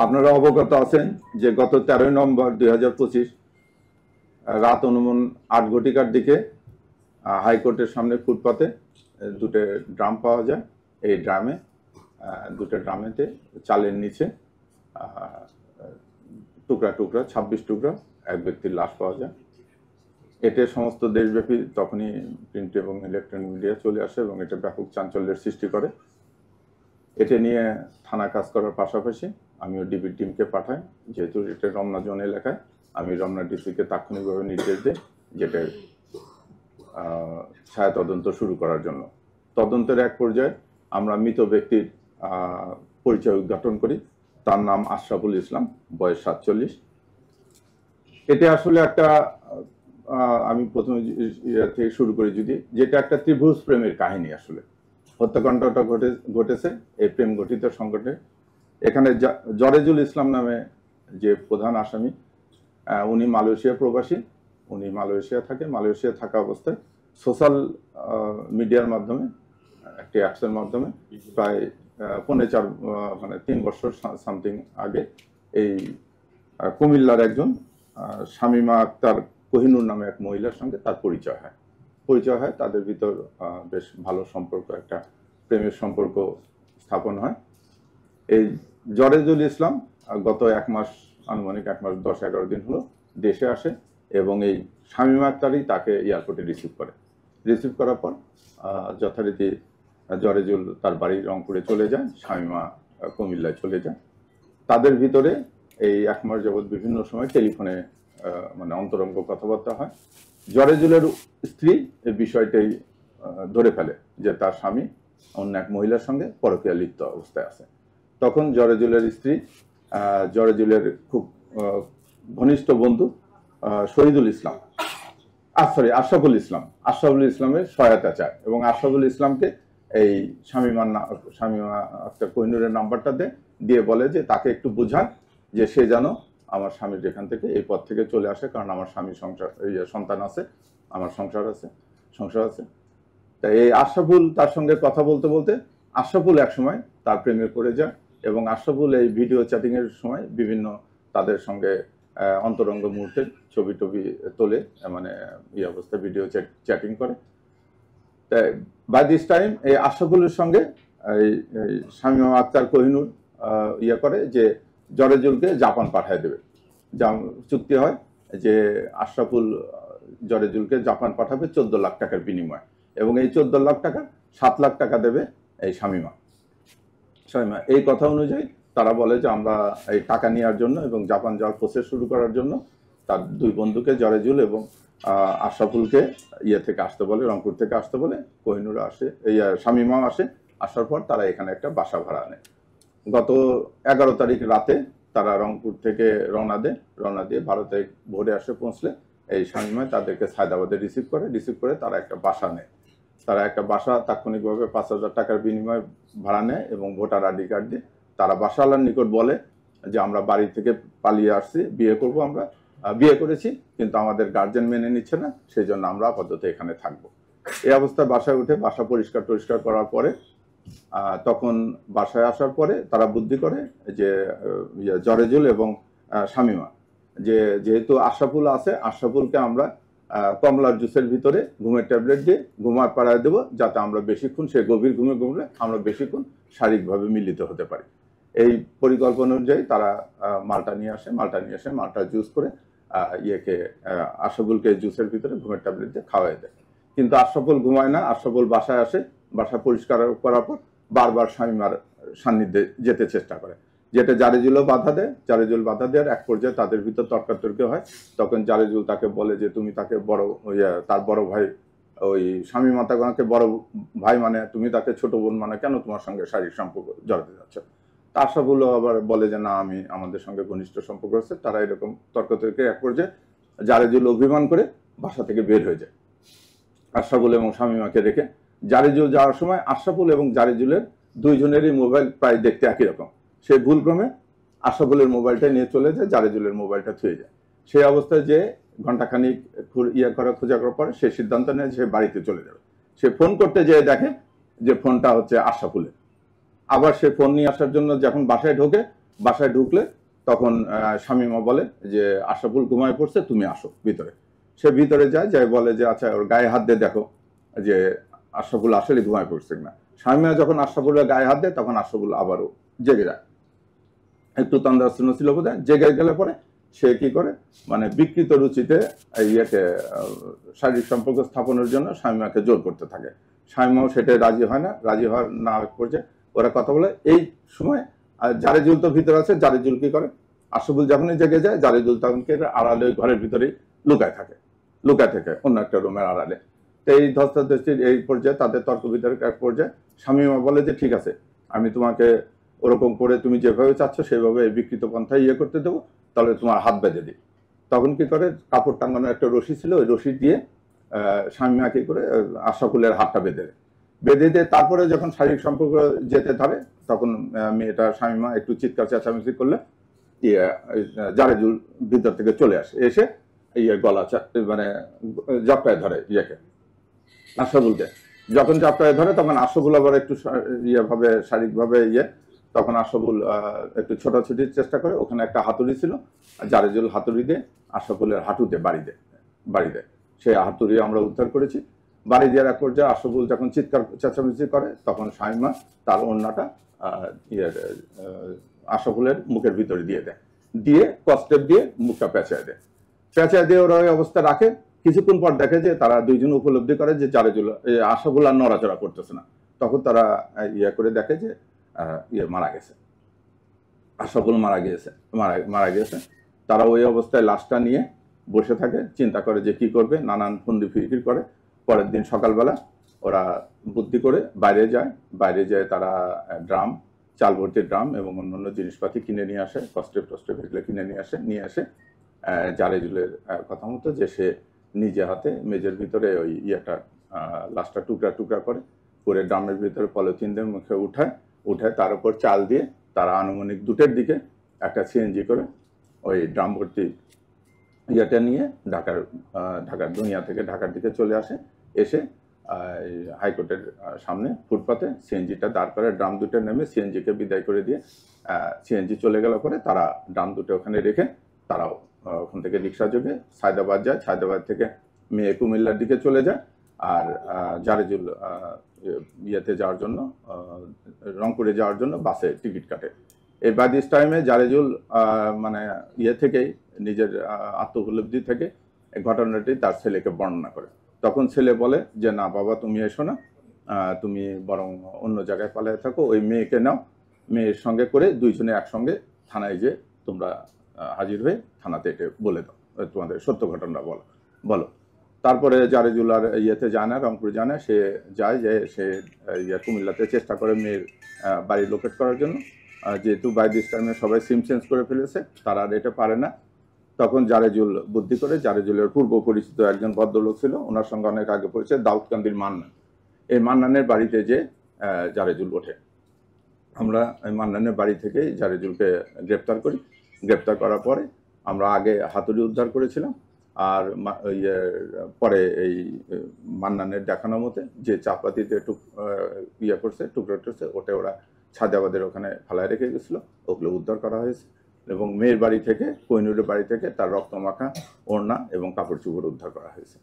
আপনারা অবগত আছেন যে গত 13 নভেম্বর 2025 রাত অনুমান 8 ঘটিকার দিকে হাইকোর্টের সামনে ফুটপাতে দুটো ড্রাম পাওয়া যায়। এই ড্রামে দুটো ড্রামেতে চালের নিচে টুকরা টুকরা 26 টুকরা এক ব্যক্তির লাশ পাওয়া যায়। এতে সমস্ত দেশব্যাপী তখনই প্রিন্ট এবং ইলেকট্রনিক মিডিয়া চলে আসে এবং এটা ব্যাপক চাঞ্চল্যের সৃষ্টি করে। এটা নিয়ে থানা কাজ করার পাশাপাশি আমিও ডিবির টিমকে পাঠাই, যেহেতু এটা রমনা জোন এলাকায়। আমি রমনা ডিসিকে তাৎক্ষণিকভাবে নির্দেশ দিই যেটা ছায়া তদন্ত শুরু করার জন্য। তদন্তের এক পর্যায়ে আমরা মৃত ব্যক্তির পরিচয় উদ্ঘাটন করি। তার নাম আশরাফুল ইসলাম, বয়স 47। এটা আসলে একটা আমি প্রথমে থেকে শুরু করি যদি, যেটা একটা ত্রিভুজ প্রেমের কাহিনী। আসলে হত্যাকাণ্ডটা ঘটেছে এই প্রেম গঠিত সংকটে। এখানে জরেজুল ইসলাম নামে যে প্রধান আসামি, উনি মালয়েশিয়া প্রবাসী। উনি মালয়েশিয়া থাকে। মালয়েশিয়া থাকা অবস্থায় সোশ্যাল মিডিয়ার মাধ্যমে একটি অ্যাপসের মাধ্যমে প্রায় 3 বছর সামথিং আগে এই কুমিল্লার একজন শামিমা আক্তার কোহিনুর নামে এক মহিলার সঙ্গে তার পরিচয় হয়। তাদের ভিতর বেশ ভালো সম্পর্ক, একটা প্রেমের সম্পর্ক স্থাপন হয়। এই জরেজুল ইসলাম গত আনুমানিক 1 মাস 10-11 দিন হলো দেশে আসে এবং এই শামিমা আক্তারই তাকে এয়ারপোর্টে রিসিভ করার পর যথারীতি জরেজুল তার বাড়ি রংপুরে চলে যায়, শামিমা কুমিল্লায় চলে যায়। তাদের ভিতরে এই 1 মাস যাবৎ বিভিন্ন সময় টেলিফোনে অন্তরঙ্গ কথাবার্তা হয়। জরেজুলের স্ত্রী এই বিষয়টাই ধরে ফেলে যে তার স্বামী অন্য এক মহিলার সঙ্গে পরকীয়া লিপ্ত অবস্থায় আছে। তখন জরেজুলের স্ত্রী জরেজুলের খুব ঘনিষ্ঠ বন্ধু আশরাফুল ইসলামের সহায়তা চায় এবং আশরাফুল ইসলামকে এই শামিমা আক্তার কোহিনুরের নাম্বারটা দিয়ে বলে যে তাকে একটু বোঝান যে সে যেন আমার স্বামীর যেখান থেকে এই পথ থেকে চলে আসে, কারণ আমার স্বামীর সন্তান আছে, আমার সংসার আছে। তাই এই আশরাফুল তার সঙ্গে কথা বলতে বলতে আশরাফুল একসময় তার প্রেমে পড়ে যায় এবং আশরাফুল এই ভিডিও চ্যাটিং এর সময় বিভিন্ন তাদের সঙ্গে অন্তরঙ্গ মুহূর্তের ছবি তোলে, অবস্থায় ভিডিও চ্যাটিং করে। তাই বাই দিস টাইম এই আশরাফুলের সঙ্গে এই শামিমা আক্তার কোহিনুর করে যে জরেজুলকে জাপান পাঠায় দেবে। চুক্তি হয় যে আশরাফুল জরেজুলকে জাপান পাঠাবে 14 লাখ টাকার বিনিময়ে এবং এই 14 লাখ টাকা 7 লাখ টাকা দেবে এই শামিমা। এই কথা অনুযায়ী তারা বলে যে আমরা এই টাকা নেওয়ার জন্য এবং জাপান যাওয়ার প্রসেস শুরু করার জন্য তার দুই বন্ধুকে জরেজুল এবং আশরাফুলকে থেকে আসতে বলে, রংপুর থেকে আসতে বলে। কোহিনুর আসে, শামিমাও আসে। আসার পর তারা এখানে একটা বাসা ভাড়া নেয়। গত 11 তারিখ রাতে তারা রংপুর থেকে রওনা দিয়ে 12 তারিখ ভোরে পৌঁছলে এই শামিমায় তাদেরকে সায়দাবাদে রিসিভ করে তারা একটা বাসা নেয়। তারা একটা বাসা তাৎক্ষণিকভাবে 5,000 টাকার বিনিময়ে ভাড়া নেয় এবং ভোটার আইডি কার্ড দিয়ে তারা বাসাওয়ালার নিকট বলে যে আমরা বাড়ি থেকে পালিয়ে আসছি, বিয়ে করেছি, কিন্তু আমাদের গার্জেন মেনে নিচ্ছে না, সেই জন্য আমরা আপাতত এখানে থাকবো। এই অবস্থায় বাসায় উঠে বাসা পরিষ্কার করার পরে তখন বাসায় আসার পরে তারা বুদ্ধি করে যে জরেজুল এবং শামিমা যেহেতু আশরাফুল আছে, আশরাফুলকে আমরা কমলার জুসের ভিতরে ঘুমের ট্যাবলেট দিয়ে ঘুমায় পাড়ায় দেবো, যাতে আমরা বেশিক্ষণ, সে গভীর ঘুমলে আমরা বেশিক্ষণ শারীরিকভাবে মিলিত হতে পারি। এই পরিকল্পনা অনুযায়ী তারা মালটা নিয়ে আসে, মালটা জুস করে আশরাফুলকে জুসের ভিতরে ঘুমের ট্যাবলেট দিয়ে খাওয়াই দেয়। কিন্তু আশরাফুল ঘুমায় না। আশরাফুল বাসায় আসে, বাসা পরিষ্কার করার পর বারবার শামিমার সান্নিধ্যে যেতে চেষ্টা করে, যেটা জারেজুলও বাধা দেয়। জারেজুল বাধা দেওয়ার এক পর্যায়ে তাদের ভিতর তর্কাতর্কি হয়। তখন জারেজুল তাকে বলে যে তুমি তাকে তার বড় ভাই, ওই শামিমা তাকে বড় ভাই মানে তুমি তাকে ছোট বোন মানে কেন তোমার সঙ্গে শারীরিক সম্পর্ক জড়াতে যাচ্ছ? আশরাফুল আবার বলে যে না, আমাদের সঙ্গে ঘনিষ্ঠ সম্পর্ক আছে। তারা এরকম তর্কাতর্কি এক পর্যায়ে জারেজুল অভিমান করে বাসা থেকে বের হয়ে যায় আশরাফুল এবং শামিমাকে রেখে। জারেজুল যাওয়ার সময় আশরাফুল এবং জারেজুলের দুইজনেরই মোবাইল প্রায় দেখতে একই রকম। সে ভুলক্রমে আশরাফুলের মোবাইলটা নিয়ে চলে যায়, জারেজুলের মোবাইলটা থুয়ে যায়। সেই অবস্থায় যে ঘন্টাখানিক খোঁজা করার পরে সে সিদ্ধান্ত নেয় সে বাড়িতে চলে যাবে। সে ফোন করতে যেয়ে দেখে যে ফোনটা হচ্ছে আশরাফুলের। আবার সে ফোন নিয়ে আসার জন্য যখন বাসায় ঢোকে বাসায় ঢুকলে তখন শামীমা বলে যে আশরাফুল ঘুমায় পড়ছে, তুমি আসো ভিতরে। সে ভিতরে যায়, যাই বলে যে আচ্ছা ওর গায়ে হাত দিয়ে দেখো যে আশরাফুল আসলে ঘুমায় পড়ছে কিনা। শামীমা যখন আশরাফুলের গায়ে হাত দেয় তখন আশরাফুল আবারও জেগে যায়, একটু তন্দ্রাচ্ছন্ন ছিল বোধ হয়। জেগে গেলে পরে সে কি করে, মানে বিকৃত রুচিতে ইয়েকে শারীরিক সম্পর্ক স্থাপনের জন্য শামীমাকে জোর করতে থাকে। শামীমাও সেটা রাজি হয় না, রাজি হওয়ার না পর্যায়ে ওরা কথা বলে। এই সময় জারেজুল তো ভিতরে আছে, জারেজুল কি করে, আশরাফুল যখনই জেগে যায় জারেজুল তখন কি আড়ালে ঘরের ভিতরেই লুকায় থাকে অন্য একটা রুমের আড়ালে। তো এই ধস্তাধস্তির এই পর্যায়ে তাদের তর্ক বিতর্ক এক পর্যায়ে শামীমা বলে যে ঠিক আছে, আমি তোমাকে ওরকম করে তুমি যেভাবে চাচ্ছ সেভাবে বিকৃত পন্থায় করতে দেবো, তাহলে তোমার হাত বেঁধে দিই। তখন কি করে, কাপড় টাঙানোর একটা রশি ছিল, ওই রশি দিয়ে শামীমা কি করে আশরাফুলের হাতটা বেঁধে দিয়ে তারপরে যখন শারীরিক সম্পর্ক যেতে ধরে তখন মেয়েটা শামীমা একটু চিৎকার চেঁচামেচি করলে জারেজুল ভিতর থেকে চলে আসে, এসে গলা মানে জাপটায় ধরে আশরাফুলকে। যখন জাপটায় ধরে তখন আশরাফুল আবার একটু শারীরিকভাবে তখন আশরাফুল একটু ছোটাছুটির চেষ্টা করে। ওখানে একটা হাতুড়ি ছিল, জারেজুল হাতুড়ি দিয়ে আশরাফুলের হাঁটুতে বাড়ি দেয়। সেই হাতুড়ি আমরা উদ্ধার করেছি। বাড়ি দেওয়ার এক পর্যায়ে আশরাফুল যখন চিৎকার চেঁচামেচি করে তখন শামীমা তার ওড়নাটা আশরাফুলের মুখের ভিতরে দিয়ে কস্টেপ দিয়ে মুখটা পেঁচায় দিয়ে ওরা ওই অবস্থা রাখে। কিছুক্ষণ পর দেখে যে তারা দুইজন উপলব্ধি করে যে জারেজুল আশরাফুল আর নড়াচড়া করতেছে না। তখন তারা করে দেখে যে মারা গেছে, আশরাফুল মারা গিয়েছে। তারা ওই অবস্থায় লাশটা নিয়ে বসে থাকে, চিন্তা করে যে কি করবে, নানান ফন্দি ফিকির করে। পরের দিন সকালবেলা ওরা বুদ্ধি করে বাইরে যায় তারা চাল ভর্তি ড্রাম এবং অন্যান্য জিনিসপাতি কিনে নিয়ে আসে, কস্টেপ এগুলো কিনে নিয়ে আসে জারেজুলের কথা মতো যে সে নিজে হাতে মেজের ভিতরে ওই লাশটা টুকরা করে ড্রামের ভিতরে পলিথিন দিয়ে মুখে উঠায় তার উপর চাল দিয়ে তারা আনুমানিক 2টের দিকে একটা সিএনজি করে ওই ড্রাম ভর্তি নিয়ে ঢাকার দুনিয়া থেকে ঢাকার দিকে চলে এসে হাইকোর্টের সামনে ফুটপাতে সিএনজিটা দাঁড় করে ড্রাম 2টা নেমে সিএনজিকে বিদায় করে দিয়ে সিএনজি চলে গেল পরে তারা ড্রাম 2টা ওখানে রেখে তারাও ওখান থেকে রিক্সা যোগে সায়দাবাদ যায়। সায়দাবাদ থেকে মেয়ে কুমিল্লার দিকে চলে যায়। আর জারেজুল যাওয়ার জন্য রংপুরে যাওয়ার জন্য বাসে টিকিট কাটে। এই বাই দিস টাইমে জারেজুল মানে থেকেই নিজের আত্মউপলব্ধি থেকে এই ঘটনাটি তার ছেলেকে বর্ণনা করে। তখন ছেলে বলে যে না বাবা, তুমি এসো না, তুমি বরং অন্য জায়গায় পালিয়ে থাকো, ওই মেয়েকে নাও, মেয়ের সঙ্গে করে দুইজনে একসঙ্গে থানায় যে তোমরা হাজির হয়ে থানাতে এটা বলে দাও, তোমাদের সত্য ঘটনা বলো। তারপরে জারেজুল আর যায় না, রংপুর যায় না, সে সে কুমিল্লাতে চেষ্টা করে মেয়ের বাড়ি লোকেট করার জন্য। যেহেতু বাই দিস টাইমে সবাই সিম চেঞ্জ করে ফেলেছে, তারা আর এটা পারে না। তখন জারেজুল বুদ্ধি করে, জারেজুলের পূর্ব পরিচিত একজন ভদ্রলোক ছিল, ওনার সঙ্গে অনেক আগে পড়েছে, দাউদকান্দির মান্নান। এই মান্নানের বাড়িতে যে জারেজুল ওঠে। আমরা এই মান্নানের বাড়ি থেকেই জারেজুলকে গ্রেপ্তার করার পরে আমরা আগে হাতুড়ি উদ্ধার করেছিলাম। আর পরে এই মান্নানের দেখানো মতে যে চাপাতিতে টুকরো করছে ওটা ওরা সায়দাবাদের ওখানে ফেলায় রেখে গেছিল, ওগুলো উদ্ধার করা হয়েছে। এবং মেয়ের বাড়ি থেকে, কোহিনুরের বাড়ি থেকে তার রক্তমাখা ওড়না এবং কাপড় চোপড় উদ্ধার করা হয়েছে।